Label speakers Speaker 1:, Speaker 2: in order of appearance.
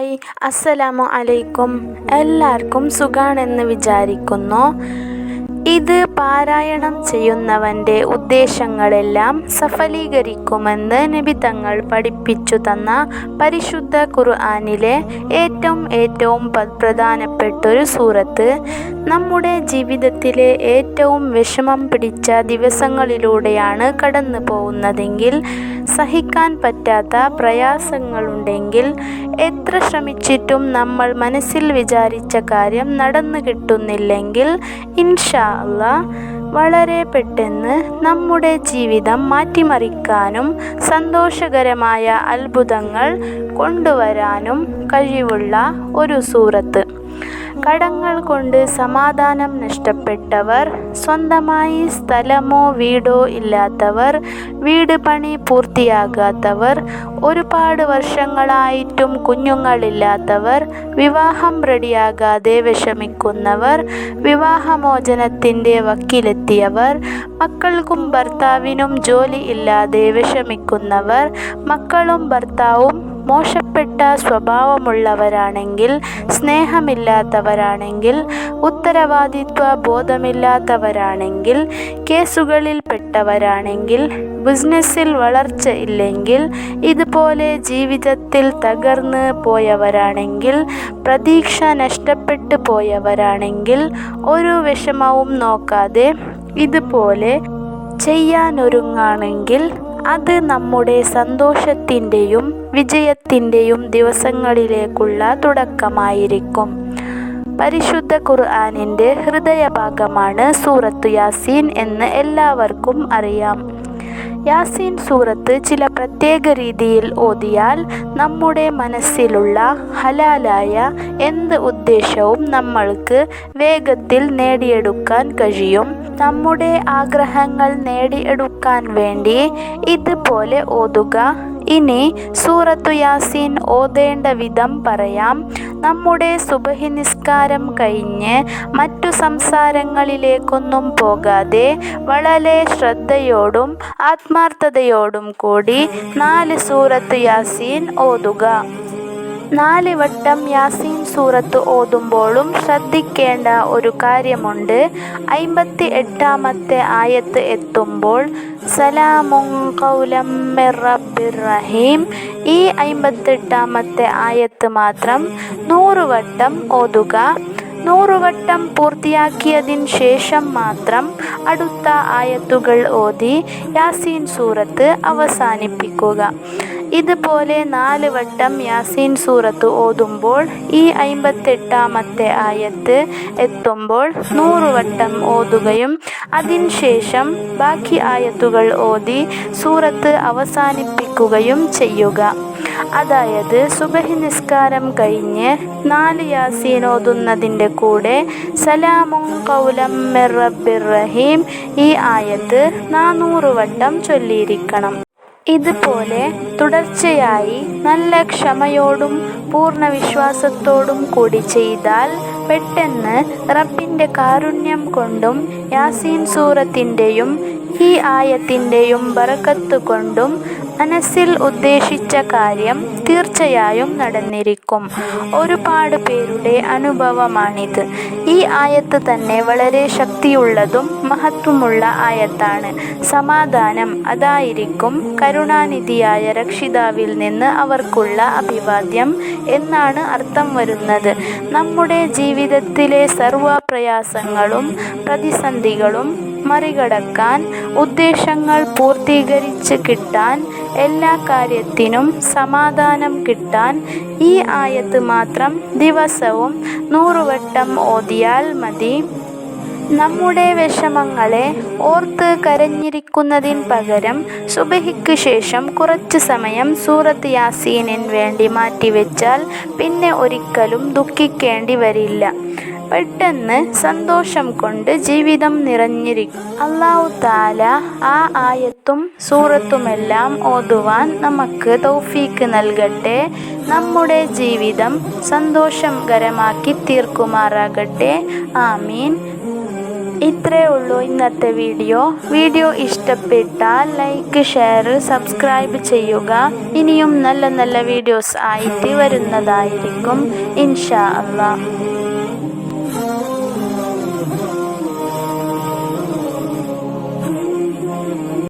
Speaker 1: Hi, അസ്സലാമു അലൈക്കും. എല്ലാവർക്കും സുഖാണെന്ന് വിചാരിക്കുന്നു. ഇത് പാരായണം ചെയ്യുന്നവൻ്റെ ഉദ്ദേശങ്ങളെല്ലാം സഫലീകരിക്കുമെന്ന് നബി തങ്ങൾ പഠിപ്പിച്ചു തന്ന പരിശുദ്ധ ഖുർആനിലെ ഏറ്റവും പ്രധാനപ്പെട്ടൊരു സൂറത്ത്. നമ്മുടെ ജീവിതത്തിലെ ഏറ്റവും വിഷമം പിടിച്ച ദിവസങ്ങളിലൂടെയാണ് കടന്നു പോകുന്നതെങ്കിൽ, സഹിക്കാൻ പറ്റാത്ത പ്രയാസങ്ങളുണ്ടെങ്കിൽ, എത്ര ശ്രമിച്ചിട്ടും നമ്മൾ മനസ്സിൽ വിചാരിച്ച കാര്യം നടന്നു കിട്ടുന്നില്ലെങ്കിൽ, ഇൻഷാ അല്ലാഹ് വളരെ പെട്ടെന്ന് നമ്മുടെ ജീവിതം മാറ്റിമറിക്കാനും സന്തോഷകരമായ അത്ഭുതങ്ങൾ കൊണ്ടുവരാനും കഴിവുള്ള ഒരു സൂറത്ത്. കടങ്ങൾ കൊണ്ട് സമാധാനം നഷ്ടപ്പെട്ടവർ, സ്വന്തമായി സ്ഥലമോ വീടോ ഇല്ലാത്തവർ, വീട് പണി പൂർത്തിയാകാത്തവർ, ഒരുപാട് വർഷങ്ങളായിട്ടും കുഞ്ഞുങ്ങളില്ലാത്തവർ, വിവാഹം റെഡിയാകാതെ വിഷമിക്കുന്നവർ, വിവാഹമോചനത്തിൻ്റെ വക്കിലെത്തിയവർ, മക്കൾക്കും ഭർത്താവിനും ജോലി ഇല്ലാതെ വിഷമിക്കുന്നവർ, മക്കളും ഭർത്താവും മോശപ്പെട്ട സ്വഭാവമുള്ളവരാണെങ്കിൽ, സ്നേഹമില്ലാത്തവരാണെങ്കിൽ, ഉത്തരവാദിത്വ ബോധമില്ലാത്തവരാണെങ്കിൽ, കേസുകളിൽ പെട്ടവരാണെങ്കിൽ, ബിസിനസ്സിൽ വളർച്ച ഇല്ലെങ്കിൽ, ഇതുപോലെ ജീവിതത്തിൽ തകർന്ന് പോയവരാണെങ്കിൽ, പ്രതീക്ഷ നഷ്ടപ്പെട്ടു പോയവരാണെങ്കിൽ, ഒരു വിഷമവും നോക്കാതെ ഇതുപോലെ ചെയ്യാനൊരുങ്ങാണെങ്കിൽ, അത് നമ്മുടെ സന്തോഷത്തിൻ്റെയും വിജയത്തിൻ്റെയും ദിവസങ്ങളിലേക്കുള്ള തുടക്കമായിരിക്കും. പരിശുദ്ധ ഖുർആനിൻ്റെ ഹൃദയഭാഗമാണ് സൂറത്തു യാസീൻ എന്ന് എല്ലാവർക്കും അറിയാം. യാസീൻ സൂറത്ത് ചില പ്രത്യേക രീതിയിൽ ഓതിയാൽ നമ്മുടെ മനസ്സിലുള്ള ഹലാലായ എന്ത് ഉദ്ദേശവും നമ്മൾക്ക് വേഗത്തിൽ നേടിയെടുക്കാൻ കഴിയും. നമ്മുടെ ആഗ്രഹങ്ങൾ നേടിയെടുക്കാൻ വേണ്ടി ഇതുപോലെ ഓതുക. ഇനി സൂറത്തു യാസീൻ ഓതേണ്ട വിധം പറയാം. നമ്മുടെ സുബഹി നിസ്കാരം കഴിഞ്ഞ് മറ്റു സംസാരങ്ങളിലേക്കൊന്നും പോകാതെ വളരെ ശ്രദ്ധയോടും ആത്മാർത്ഥതയോടും കൂടി 4 സൂറത്ത് യാസീൻ ഓതുക. 4 വട്ടം യാസീൻ സൂറത്ത് ഓതുമ്പോഴും ശ്രദ്ധിക്കേണ്ട ഒരു കാര്യമുണ്ട്. 58-ാമത്തെ ആയത്ത് എത്തുമ്പോൾ സലാമുൻ ഖൗലം മിർ റബ്ബിർ റഹീം, ഈ 58-ാമത്തെ ആയത്ത് മാത്രം 100 വട്ടം ഓതുക. 100 വട്ടം പൂർത്തിയാക്കിയതിന് ശേഷം മാത്രം അടുത്ത ആയത്തുകൾ ഓതി യാസീൻ സൂറത്ത് അവസാനിപ്പിക്കുക. ഇതുപോലെ 4 വട്ടം യാസീൻ സൂറത്ത് ഓതുമ്പോൾ ഈ 58-ാമത്തെ ആയത്ത് എത്തുമ്പോൾ 100 വട്ടം ഓതുകയും അതിനുശേഷം ബാക്കി ആയത്തുകൾ ഓതി സൂറത്ത് അവസാനിപ്പിക്കുകയും ചെയ്യുക. അതായത് സുബഹി നിസ്കാരം കഴിഞ്ഞ് 4 യാസീൻ ഓതുന്നതിൻ്റെ കൂടെ സലാമുൻ ഖൗലം മിർ റബ്ബിർ റഹീം ഈ ആയത്ത് 400 വട്ടം ചൊല്ലിയിരിക്കണം. ഇതുപോലെ തുടർച്ചയായി നല്ല ക്ഷമയോടും പൂർണ്ണ വിശ്വാസത്തോടും കൂടി ചെയ്താൽ പെട്ടെന്ന് റബ്ബിൻ്റെ കാരുണ്യം കൊണ്ടും യാസീൻ സൂറത്തിൻ്റെയും ഈ ആയത്തിൻ്റെയും ബറക്കത്ത് കൊണ്ടും മനസ്സിൽ ഉദ്ദേശിച്ച കാര്യം തീർച്ചയായും നടന്നിരിക്കും. ഒരുപാട് പേരുടെ അനുഭവമാണിത്. ഈ ആയത്ത് തന്നെ വളരെ ശക്തിയുള്ളതും മഹത്വമുള്ള ആയത്താണ്. സമാധാനം, അതായിരിക്കും കരുണാനിധിയായ രക്ഷിതാവിൽ നിന്ന് അവർക്കുള്ള അഭിവാദ്യം എന്നാണ് അർത്ഥം വരുന്നത്. നമ്മുടെ ജീവിതത്തിലെ സർവ്വ പ്രയാസങ്ങളും പ്രതിസന്ധികളും മറികടക്കാൻ, ഉദ്ദേശങ്ങൾ പൂർത്തീകരിച്ച് കിട്ടാൻ, എല്ലാ കാര്യത്തിനും സമാധാനം കിട്ടാൻ ഈ ആയത്ത് മാത്രം ദിവസവും 100 വട്ടം ഓതിയാൽ മതി. നമ്മുടെ വിഷമങ്ങളെ ഓർത്ത് കരഞ്ഞിരിക്കുന്നതിന് പകരം സുബഹിക്ക് ശേഷം കുറച്ച് സമയം സൂറത്ത് യാസീനിന് വേണ്ടി മാറ്റിവെച്ചാൽ പിന്നെ ഒരിക്കലും ദുഃഖിക്കേണ്ടി വരില്ല. പെട്ടെന്ന് സന്തോഷം കൊണ്ട് ജീവിതം നിറഞ്ഞിരിക്കും. അല്ലാഹു തആല ആ ആയത്തും സൂറത്തുമെല്ലാം ഓതുവാൻ നമുക്ക് തൗഫീക്ക് നൽകട്ടെ. നമ്മുടെ ജീവിതം സന്തോഷകരമാക്കി തീർക്കുമാറാകട്ടെ. ആമീൻ. ഇത്രയേ ഉള്ളൂ ഇന്നത്തെ വീഡിയോ ഇഷ്ടപ്പെട്ടാൽ ലൈക്ക്, ഷെയർ, സബ്സ്ക്രൈബ് ചെയ്യുക. ഇനിയും നല്ല നല്ല വീഡിയോസ് ആയിട്ട് വരുന്നതായിരിക്കും ഇൻഷാ അല്ലാ.